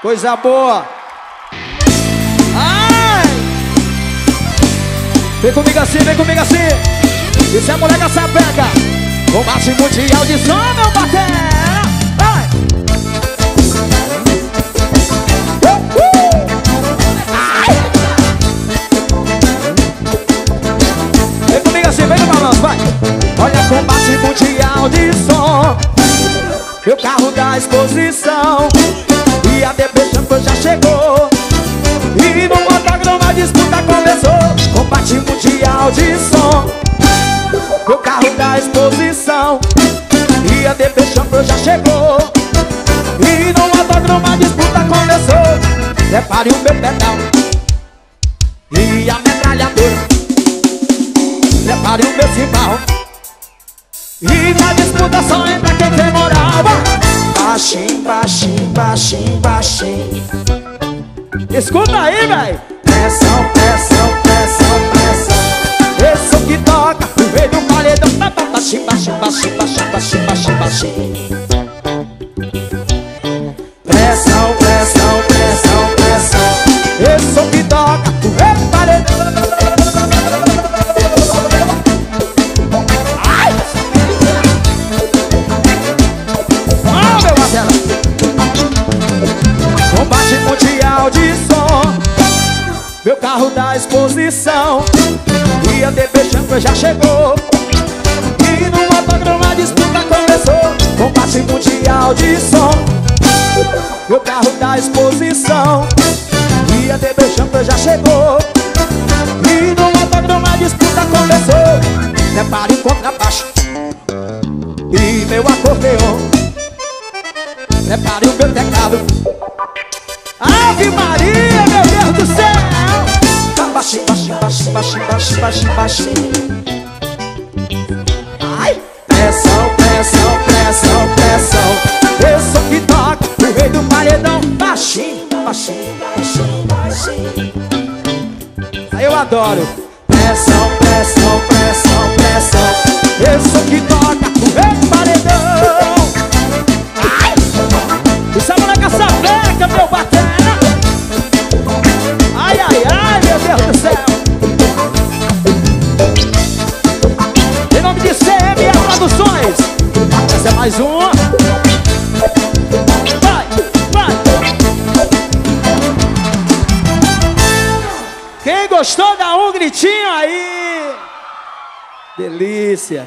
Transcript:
Coisa boa. Ai! Vem comigo assim, vem comigo assim. Isso é moleque sapeca. Combate mundial de som, meu batera. Vai! Ai! Vem comigo assim, vem no balanço, vai. Olha, combate mundial de som. Meu carro da exposição. E a DB Champion já chegou. E no autódromo a disputa começou. Combate mundial de som. Meu carro da exposição. E a DB Champion já chegou. E no autódromo a disputa começou. Prepare o meu pedal e a metralhadora. Prepare o meu cimbal. E na disputa só entra quem tem moral. Baixinho, baixinho, baixinho, baixinho. Escuta aí, véi. Pressão, pressão, pressão, pressão. Esse som que toca o rei do paredão. Baixinho, baixinho, baixinho, baixinho, baixinho, baixinho, baixinho. Pressão, pressão, pressão, pressão. Esse som que toca o rei do paredão. Combate mundial de som. Meu carro da exposição. E a DB Champion já chegou. E no autódromo a disputa começou. Combate mundial de som. Meu carro da exposição. E a DB Champion já chegou. E no autódromo a disputa começou. Prepare o contrabaixo e meu acordeon. Prepare o meu teclado. Ave Maria, meu Deus do céu. Tá baixinho, baixinho, baixinho, baixinho, baixinho, baixinho, baixinho. Ai! Pressão, pressão, pressão, pressão. Eu sou que toca o rei do paredão. Baixinho, baixinho, baixinho, baixinho. Aí eu adoro. Pressão, pressão, pressão, pressão. Eu sou que toca o rei do paredão. Isso é moleque sapeca, meu batera. Ai, ai, ai, meu Deus do céu. Em nome de CME Produções. Essa é mais uma. Vai, vai. Quem gostou, dá um gritinho aí. Delícia.